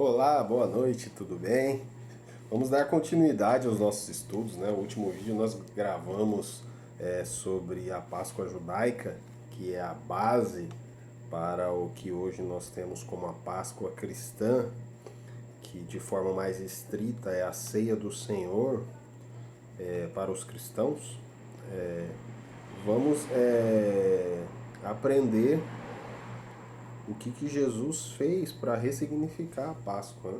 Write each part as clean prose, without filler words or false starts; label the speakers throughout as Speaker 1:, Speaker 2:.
Speaker 1: Olá, boa noite, tudo bem? Vamos dar continuidade aos nossos estudos, né? O último vídeo nós gravamos sobre a Páscoa judaica, que é a base para o que hoje nós temos como a Páscoa cristã, que de forma mais estrita é a ceia do Senhor para os cristãos. Vamos aprender o que Jesus fez para ressignificar a Páscoa, né?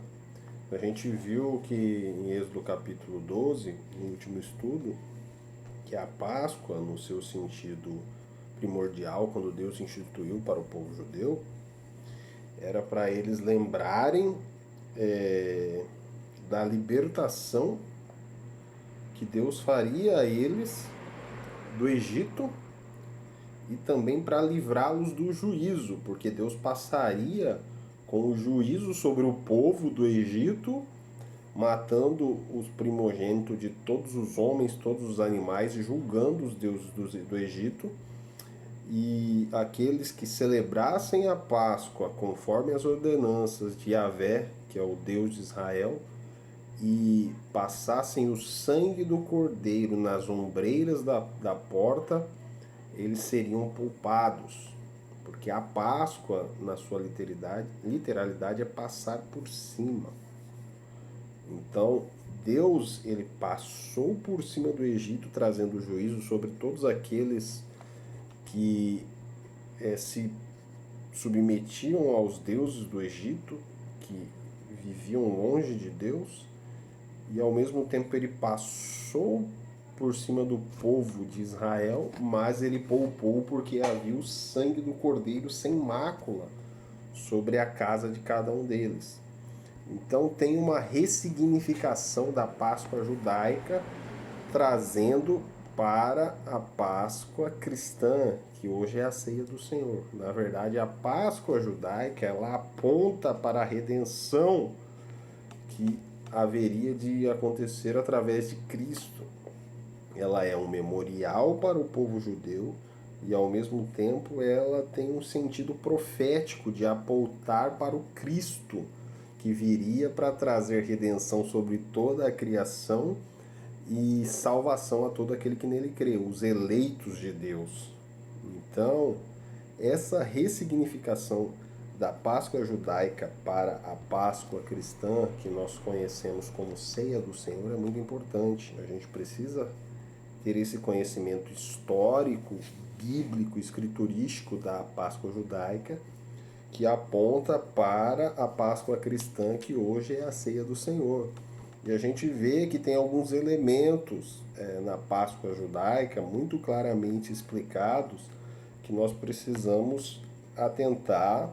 Speaker 1: A gente viu que em Êxodo capítulo 12, no último estudo, que a Páscoa, no seu sentido primordial, quando Deus instituiu para o povo judeu, era para eles lembrarem da libertação que Deus faria a eles do Egito e também para livrá-los do juízo, porque Deus passaria com o juízo sobre o povo do Egito, matando os primogênitos de todos os homens, todos os animais, julgando os deuses do Egito, e aqueles que celebrassem a Páscoa conforme as ordenanças de Yahvé, que é o Deus de Israel, e passassem o sangue do cordeiro nas ombreiras da porta, eles seriam poupados. Porque a Páscoa, na sua literalidade é passar por cima. Então, Deus ele passou por cima do Egito, trazendo juízo sobre todos aqueles que se submetiam aos deuses do Egito, que viviam longe de Deus, e ao mesmo tempo ele passou por cima do povo de Israel, mas ele poupou porque havia o sangue do cordeiro sem mácula sobre a casa de cada um deles. Então tem uma ressignificação da Páscoa judaica, trazendo para a Páscoa cristã, que hoje é a ceia do Senhor. Na verdade, a Páscoa judaica ela aponta para a redenção que haveria de acontecer através de Cristo. Ela é um memorial para o povo judeu e ao mesmo tempo ela tem um sentido profético de apontar para o Cristo que viria para trazer redenção sobre toda a criação e salvação a todo aquele que nele crê, os eleitos de Deus. Então, essa ressignificação da Páscoa judaica para a Páscoa cristã, que nós conhecemos como ceia do Senhor, é muito importante. A gente precisa ter esse conhecimento histórico, bíblico, escriturístico da Páscoa judaica, que aponta para a Páscoa cristã, que hoje é a ceia do Senhor. E a gente vê que tem alguns elementos na Páscoa judaica muito claramente explicados que nós precisamos atentar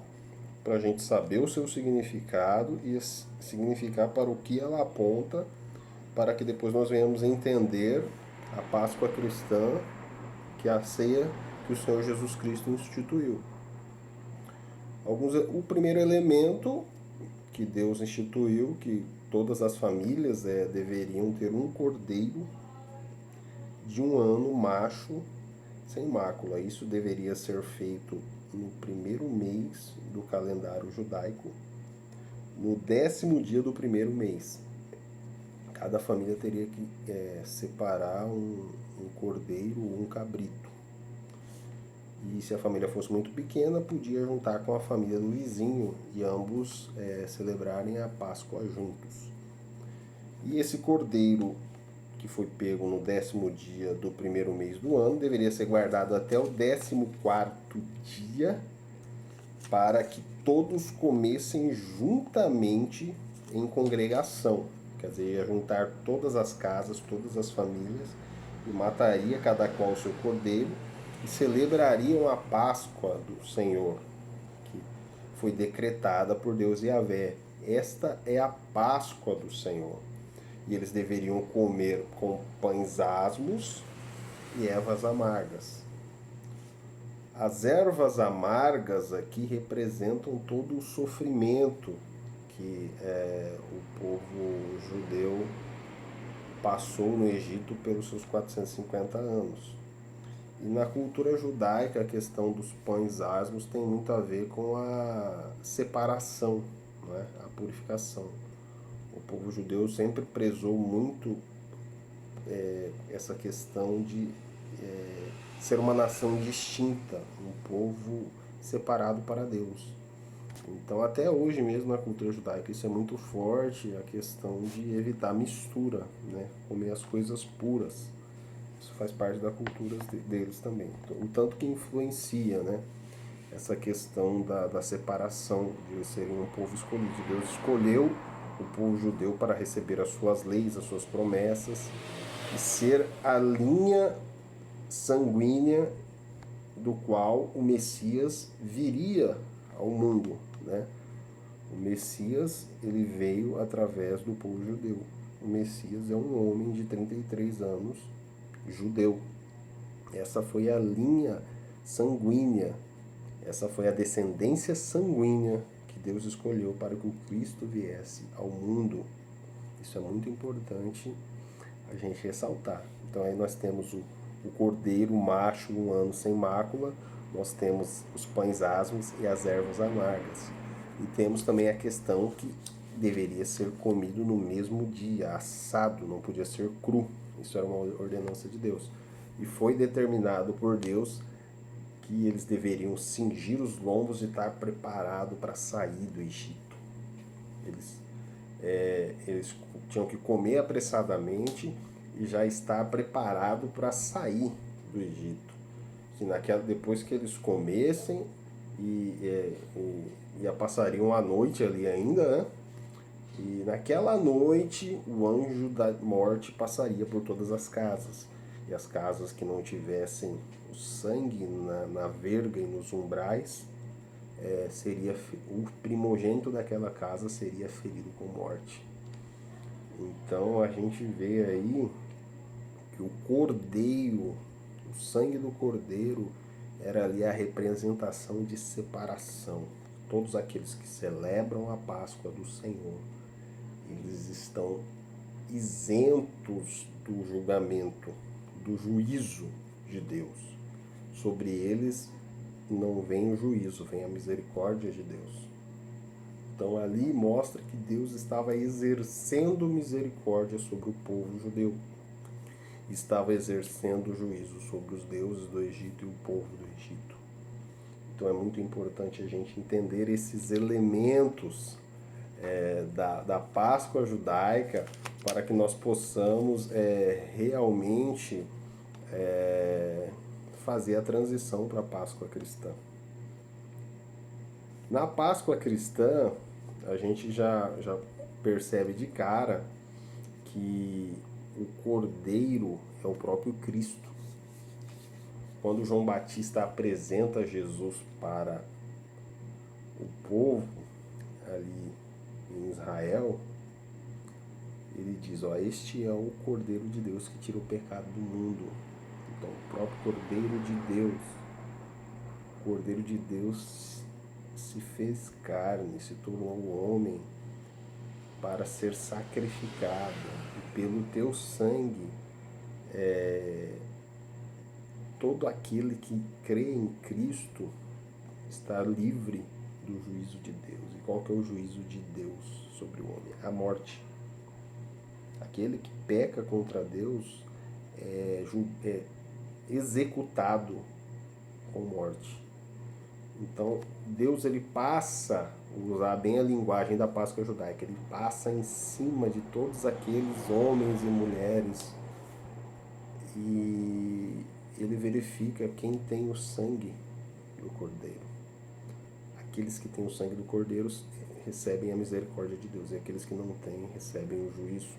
Speaker 1: para a gente saber o seu significado e significar para o que ela aponta, para que depois nós venhamos entender a Páscoa cristã, que é a ceia que o Senhor Jesus Cristo instituiu. O primeiro elemento que Deus instituiu, que todas as famílias deveriam ter um cordeiro de um ano, macho, sem mácula. Isso deveria ser feito no primeiro mês do calendário judaico, no 10º dia do primeiro mês. Cada família teria que separar um cordeiro ou um cabrito. E se a família fosse muito pequena, podia juntar com a família do vizinho e ambos celebrarem a Páscoa juntos. E esse cordeiro que foi pego no 10º dia do primeiro mês do ano deveria ser guardado até o 14º dia, para que todos comessem juntamente em congregação. Quer dizer, ia juntar todas as casas, todas as famílias, e mataria cada qual o seu cordeiro, e celebrariam a Páscoa do Senhor, que foi decretada por Deus Yahvé. Esta é a Páscoa do Senhor. E eles deveriam comer com pães asmos e ervas amargas. As ervas amargas aqui representam todo o sofrimento que o povo judeu passou no Egito pelos seus 450 anos. E na cultura judaica a questão dos pães asmos tem muito a ver com a separação, não é? A purificação. O povo judeu sempre prezou muito essa questão de ser uma nação distinta, um povo separado para Deus. Então, até hoje mesmo na cultura judaica, isso é muito forte, a questão de evitar mistura, né? Comer as coisas puras. Isso faz parte da cultura deles também. O tanto que influencia, né? Essa questão da separação, de eles serem um povo escolhido. Deus escolheu o povo judeu para receber as suas leis, as suas promessas, e ser a linha sanguínea do qual o Messias viria ao mundo, né? O Messias, ele veio através do povo judeu. O Messias é um homem de 33 anos, judeu. Essa foi a linha sanguínea, essa foi a descendência sanguínea que Deus escolheu para que o Cristo viesse ao mundo. Isso é muito importante a gente ressaltar. Então aí nós temos o cordeiro macho, 1 ano sem mácula, nós temos os pães asmos e as ervas amargas. E temos também a questão que deveria ser comido no mesmo dia, assado, não podia ser cru. Isso era uma ordenança de Deus. E foi determinado por Deus que eles deveriam cingir os lombos e estar preparado para sair do Egito. Eles tinham que comer apressadamente e já estar preparado para sair do Egito. Depois que eles comessem e passariam a noite ali ainda, né? E naquela noite o anjo da morte passaria por todas as casas. E as casas que não tivessem o sangue na verga e nos umbrais, o primogênito daquela casa seria ferido com morte. Então a gente vê aí que o cordeiro, o sangue do cordeiro, era ali a representação de separação. Todos aqueles que celebram a Páscoa do Senhor, eles estão isentos do julgamento, do juízo de Deus. Sobre eles não vem o juízo, vem a misericórdia de Deus. Então ali mostra que Deus estava exercendo misericórdia sobre o povo judeu. Estava exercendo juízo sobre os deuses do Egito e o povo do Egito. Então é muito importante a gente entender esses elementos da Páscoa judaica para que nós possamos realmente fazer a transição para a Páscoa cristã. Na Páscoa cristã, a gente já percebe de cara que o Cordeiro é o próprio Cristo. Quando João Batista apresenta Jesus para o povo ali em Israel, ele diz, este é o Cordeiro de Deus que tira o pecado do mundo. Então, o próprio Cordeiro de Deus se fez carne, se tornou homem para ser sacrificado. E pelo teu sangue, todo aquele que crê em Cristo está livre do juízo de Deus. E qual que é o juízo de Deus sobre o homem? A morte. Aquele que peca contra Deus é executado com morte. Então, Deus ele passa, usar bem a linguagem da Páscoa judaica, ele passa em cima de todos aqueles homens e mulheres e ele verifica quem tem o sangue do Cordeiro. Aqueles que têm o sangue do Cordeiro recebem a misericórdia de Deus, e aqueles que não têm recebem o juízo.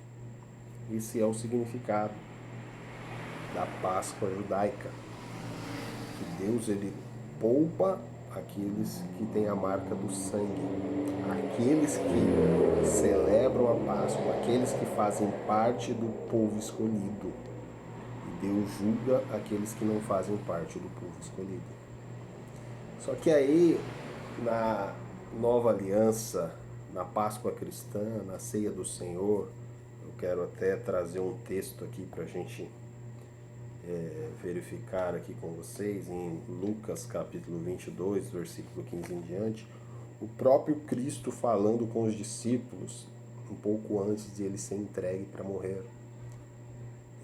Speaker 1: Esse é o significado da Páscoa judaica, que Deus ele poupa aqueles que têm a marca do sangue, aqueles que celebram a Páscoa, aqueles que fazem parte do povo escolhido. E Deus julga aqueles que não fazem parte do povo escolhido. Só que aí, na nova aliança, na Páscoa cristã, na ceia do Senhor, eu quero até trazer um texto aqui para a gente verificar aqui com vocês, em Lucas capítulo 22, versículo 15 em diante, O próprio Cristo falando com os discípulos, um pouco antes de ele ser entregue para morrer,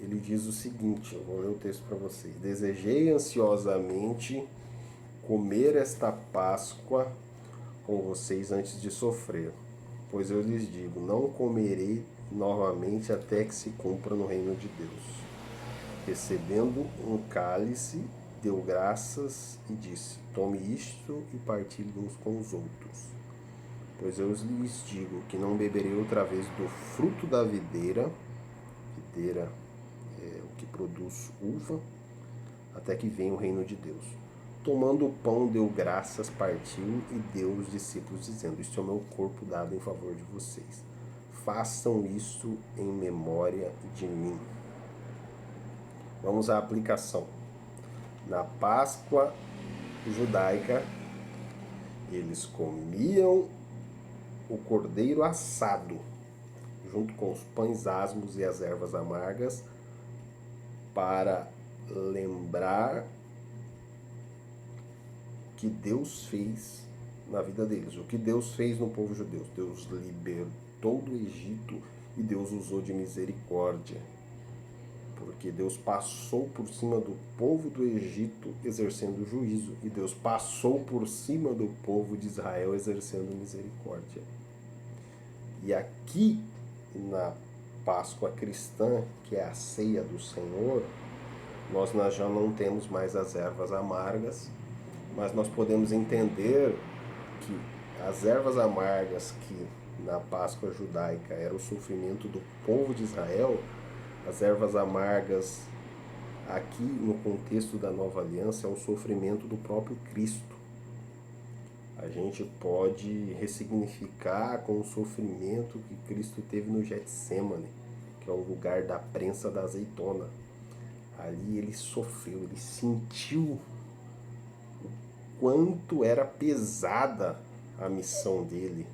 Speaker 1: ele diz o seguinte, eu vou ler o texto para vocês. Desejei ansiosamente comer esta Páscoa com vocês antes de sofrer, pois eu lhes digo, não comerei novamente até que se cumpra no reino de Deus. Recebendo um cálice, deu graças e disse, tome isto e partilhe uns com os outros. Pois eu lhes digo que não beberei outra vez do fruto da videira é o que produz uva, até que venha o reino de Deus. Tomando o pão, deu graças, partiu e deu aos discípulos, dizendo, este é o meu corpo dado em favor de vocês. Façam isso em memória de mim. Vamos à aplicação. Na Páscoa judaica, eles comiam o cordeiro assado, junto com os pães asmos e as ervas amargas, para lembrar que Deus fez na vida deles. O que Deus fez no povo judeu? Deus libertou do Egito e Deus usou de misericórdia. Porque Deus passou por cima do povo do Egito exercendo juízo. E Deus passou por cima do povo de Israel exercendo misericórdia. E aqui na Páscoa cristã, que é a ceia do Senhor, nós já não temos mais as ervas amargas, mas nós podemos entender que as ervas amargas que na Páscoa judaica era o sofrimento do povo de Israel, as ervas amargas aqui no contexto da nova aliança é o sofrimento do próprio Cristo. A gente pode ressignificar com o sofrimento que Cristo teve no Getsêmani, que é o lugar da prensa da azeitona. Ali ele sofreu, ele sentiu o quanto era pesada a missão dele.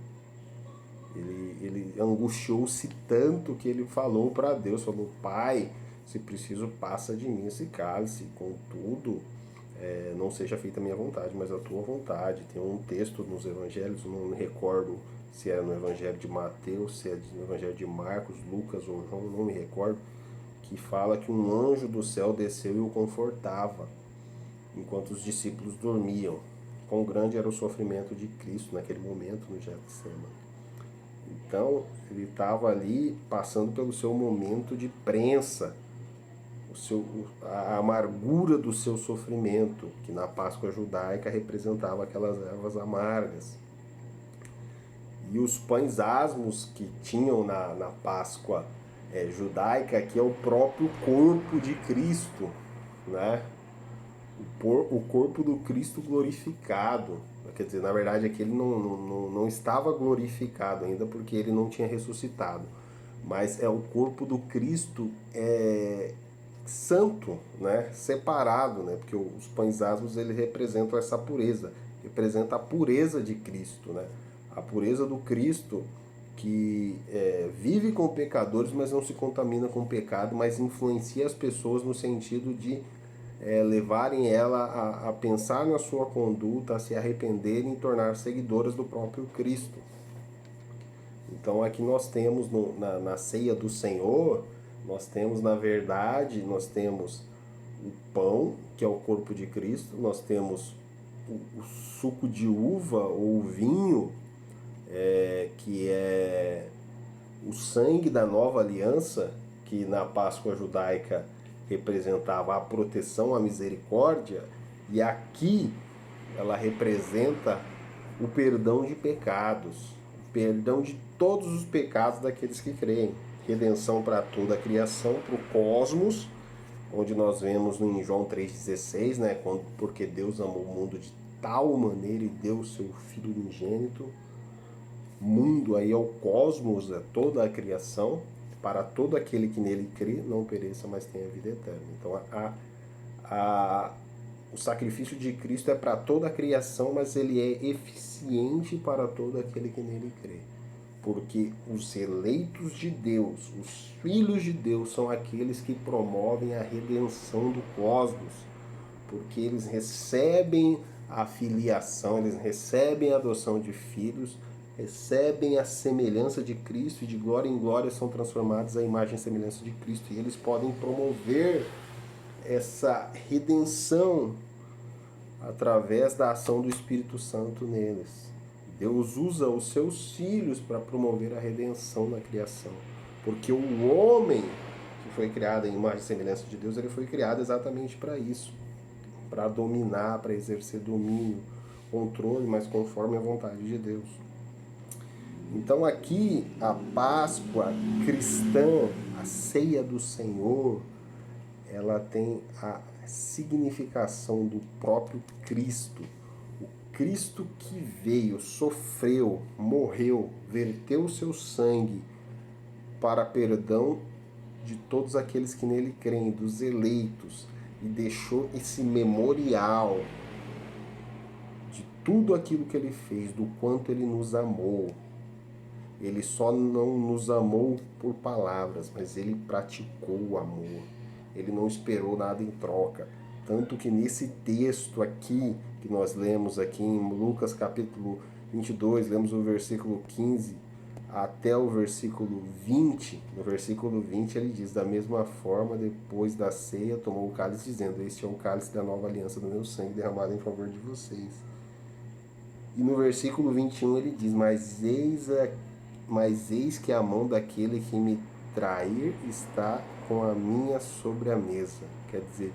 Speaker 1: Ele angustiou-se tanto que ele falou para Deus, falou, Pai, se preciso passa de mim esse cálice, contudo, não seja feita a minha vontade, mas a tua vontade. Tem um texto nos evangelhos, não me recordo se é no evangelho de Mateus, se é no evangelho de Marcos, Lucas ou João, não me recordo, que fala que um anjo do céu desceu e o confortava, enquanto os discípulos dormiam. Quão grande era o sofrimento de Cristo naquele momento no Getsemane. Então, ele estava ali passando pelo seu momento de prensa, a amargura do seu sofrimento, que na Páscoa judaica representava aquelas ervas amargas. E os pães asmos que tinham na Páscoa judaica, que é o próprio corpo de Cristo, né? O corpo do Cristo glorificado. Quer dizer, na verdade aqui ele não estava glorificado ainda porque ele não tinha ressuscitado. Mas é o corpo do Cristo santo, né? Separado, né? Porque os pães asmos eles representam essa pureza. Representa a pureza de Cristo, né? A pureza do Cristo que vive com pecadores, mas não se contamina com o pecado, mas influencia as pessoas no sentido de levarem ela a pensar na sua conduta, a se arrependerem e tornar seguidoras do próprio Cristo. Então aqui nós temos na ceia do Senhor, nós temos na verdade, nós temos o pão, que é o corpo de Cristo, nós temos o suco de uva ou o vinho, que é o sangue da nova aliança, que na Páscoa judaica representava a proteção, a misericórdia, e aqui ela representa o perdão de pecados, o perdão de todos os pecados daqueles que creem, redenção para toda a criação, para o cosmos, onde nós vemos em João 3,16, né, porque Deus amou o mundo de tal maneira e deu o seu Filho unigênito. Mundo aí é o cosmos, é toda a criação, para todo aquele que nele crê, não pereça, mas tenha vida eterna. Então, o sacrifício de Cristo é para toda a criação, mas ele é eficiente para todo aquele que nele crê. Porque os eleitos de Deus, os filhos de Deus, são aqueles que promovem a redenção do cosmos. Porque eles recebem a filiação, eles recebem a adoção de filhos, recebem a semelhança de Cristo e de glória em glória são transformados à imagem e semelhança de Cristo. E eles podem promover essa redenção através da ação do Espírito Santo neles. Deus usa os seus filhos para promover a redenção na criação. Porque o homem que foi criado em imagem e semelhança de Deus, ele foi criado exatamente para isso. Para dominar, para exercer domínio, controle, mas conforme a vontade de Deus. Então aqui a Páscoa cristã, a ceia do Senhor, ela tem a significação do próprio Cristo. O Cristo que veio, sofreu, morreu, verteu o seu sangue para perdão de todos aqueles que nele creem, dos eleitos, e deixou esse memorial de tudo aquilo que ele fez, do quanto ele nos amou. Ele só não nos amou por palavras, mas ele praticou o amor. Ele não esperou nada em troca. Tanto que nesse texto aqui, que nós lemos aqui em Lucas capítulo 22, lemos o versículo 15 até o versículo 20. No versículo 20 ele diz: da mesma forma, depois da ceia, tomou o cálice, dizendo: este é o cálice da nova aliança do meu sangue, derramado em favor de vocês. E no versículo 21 ele diz: mas eis que a mão daquele que me trair está com a minha sobre a mesa. Quer dizer,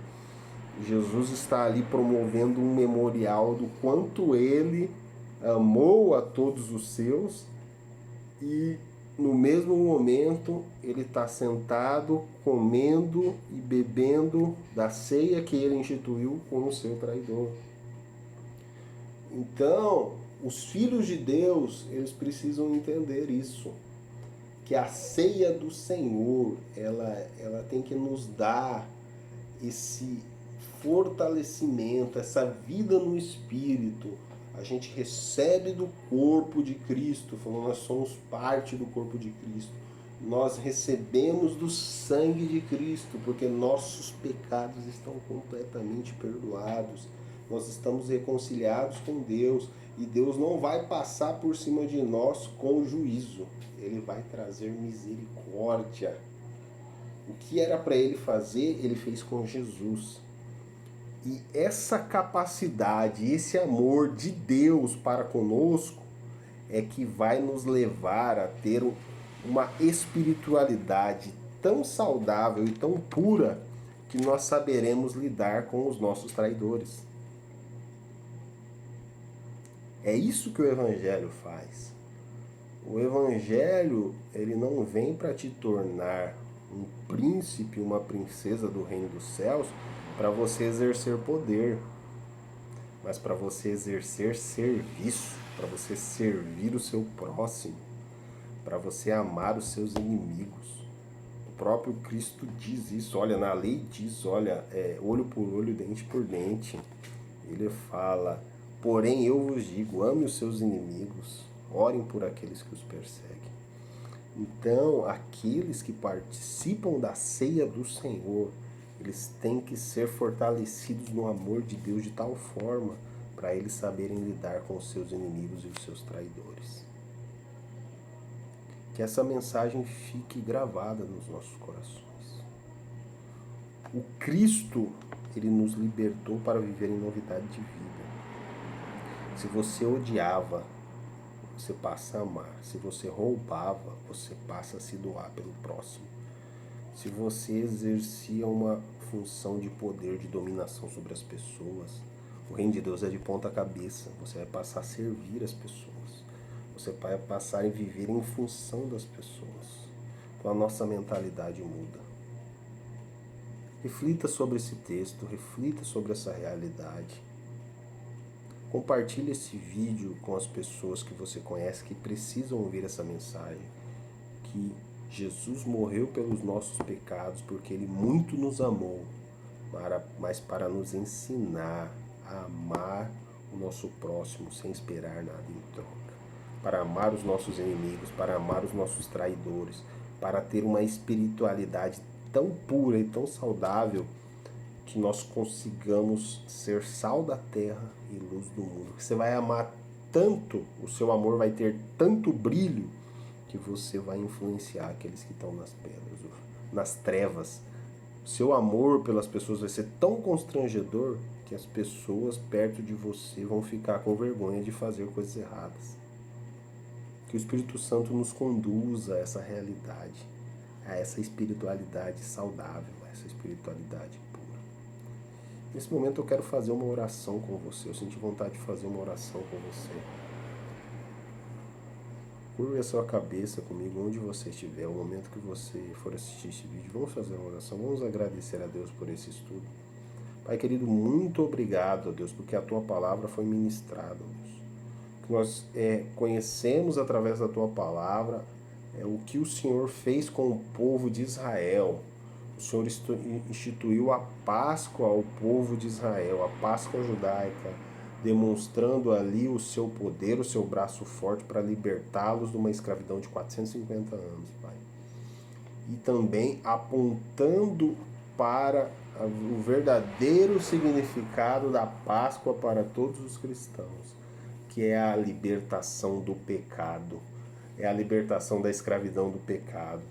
Speaker 1: Jesus está ali promovendo um memorial do quanto ele amou a todos os seus, e no mesmo momento ele está sentado, comendo e bebendo da ceia que ele instituiu com o seu traidor. Então, os filhos de Deus, eles precisam entender isso, que a ceia do Senhor, ela tem que nos dar esse fortalecimento, essa vida no Espírito. A gente recebe do corpo de Cristo, falando, nós somos parte do corpo de Cristo. Nós recebemos do sangue de Cristo, porque nossos pecados estão completamente perdoados. Nós estamos reconciliados com Deus, e Deus não vai passar por cima de nós com juízo. Ele vai trazer misericórdia. O que era para ele fazer, ele fez com Jesus. E essa capacidade, esse amor de Deus para conosco é que vai nos levar a ter uma espiritualidade tão saudável e tão pura que nós saberemos lidar com os nossos traidores. É isso que o Evangelho faz. O Evangelho, ele não vem para te tornar um príncipe, uma princesa do reino dos céus, para você exercer poder, mas para você exercer serviço, para você servir o seu próximo, para você amar os seus inimigos. O próprio Cristo diz isso, olha, na lei diz, olha, olho por olho, dente por dente. Ele fala: porém eu vos digo, ame os seus inimigos, orem por aqueles que os perseguem. Então, aqueles que participam da ceia do Senhor, eles têm que ser fortalecidos no amor de Deus de tal forma para eles saberem lidar com os seus inimigos e os seus traidores. Que essa mensagem fique gravada nos nossos corações. O Cristo, ele nos libertou para viver em novidade de vida. Se você odiava, você passa a amar. Se você roubava, você passa a se doar pelo próximo. Se você exercia uma função de poder, de dominação sobre as pessoas, o reino de Deus é de ponta cabeça. Você vai passar a servir as pessoas. Você vai passar a viver em função das pessoas. Então a nossa mentalidade muda. Reflita sobre esse texto, reflita sobre essa realidade. Compartilhe esse vídeo com as pessoas que você conhece que precisam ouvir essa mensagem. Que Jesus morreu pelos nossos pecados porque Ele muito nos amou, mas para nos ensinar a amar o nosso próximo sem esperar nada em troca. Para amar os nossos inimigos, para amar os nossos traidores, para ter uma espiritualidade tão pura e tão saudável que nós consigamos ser sal da terra e luz do mundo. Você vai amar tanto, o seu amor vai ter tanto brilho, que você vai influenciar aqueles que estão nas pedras, nas trevas. Seu amor pelas pessoas vai ser tão constrangedor que as pessoas perto de você vão ficar com vergonha de fazer coisas erradas. Que o Espírito Santo nos conduza a essa realidade, a essa espiritualidade saudável, a essa espiritualidade pura. Nesse momento eu quero fazer uma oração com você. Eu senti vontade de fazer uma oração com você. Curve a sua cabeça comigo, onde você estiver, o momento que você for assistir esse vídeo. Vamos fazer uma oração, vamos agradecer a Deus por esse estudo. Pai querido, muito obrigado, a Deus, porque a Tua Palavra foi ministrada, Deus. Que nós conhecemos através da Tua Palavra o que o Senhor fez com o povo de Israel. O Senhor instituiu a Páscoa ao povo de Israel, a Páscoa judaica, demonstrando ali o seu poder, o seu braço forte para libertá-los de uma escravidão de 450 anos, Pai. E também apontando para o verdadeiro significado da Páscoa para todos os cristãos, que é a libertação do pecado, é a libertação da escravidão do pecado,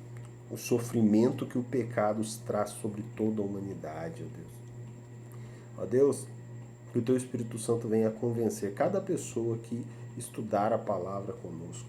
Speaker 1: o sofrimento que o pecado traz sobre toda a humanidade, ó Deus. Ó Deus, que o Teu Espírito Santo venha convencer cada pessoa que estudar a palavra conosco,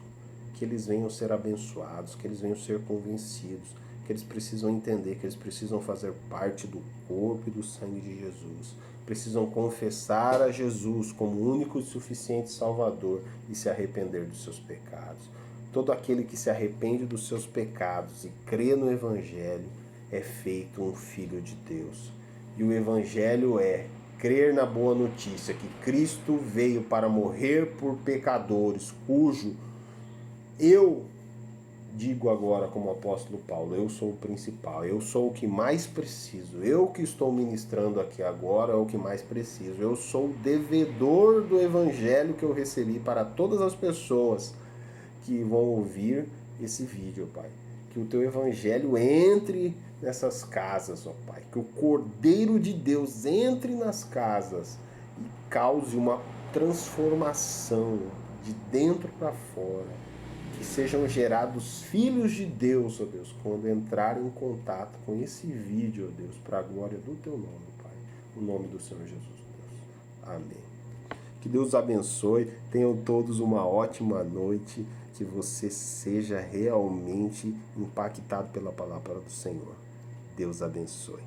Speaker 1: que eles venham ser abençoados, que eles venham ser convencidos, que eles precisam entender que eles precisam fazer parte do corpo e do sangue de Jesus, precisam confessar a Jesus como único e suficiente Salvador e se arrepender dos seus pecados. Todo aquele que se arrepende dos seus pecados e crê no Evangelho é feito um filho de Deus. E o Evangelho é crer na boa notícia que Cristo veio para morrer por pecadores, cujo eu digo agora como apóstolo Paulo, eu sou o principal, eu sou o que mais preciso, eu que estou ministrando aqui agora é o que mais preciso, eu sou o devedor do Evangelho que eu recebi para todas as pessoas que vão ouvir esse vídeo, Pai. Que o Teu Evangelho entre nessas casas, ó Pai. Que o Cordeiro de Deus entre nas casas e cause uma transformação de dentro para fora. Que sejam gerados filhos de Deus, ó Deus, quando entrarem em contato com esse vídeo, ó Deus, para a glória do Teu nome, Pai. O nome do Senhor Jesus, Deus. Amém. Que Deus abençoe. Tenham todos uma ótima noite. Que você seja realmente impactado pela palavra do Senhor. Deus abençoe.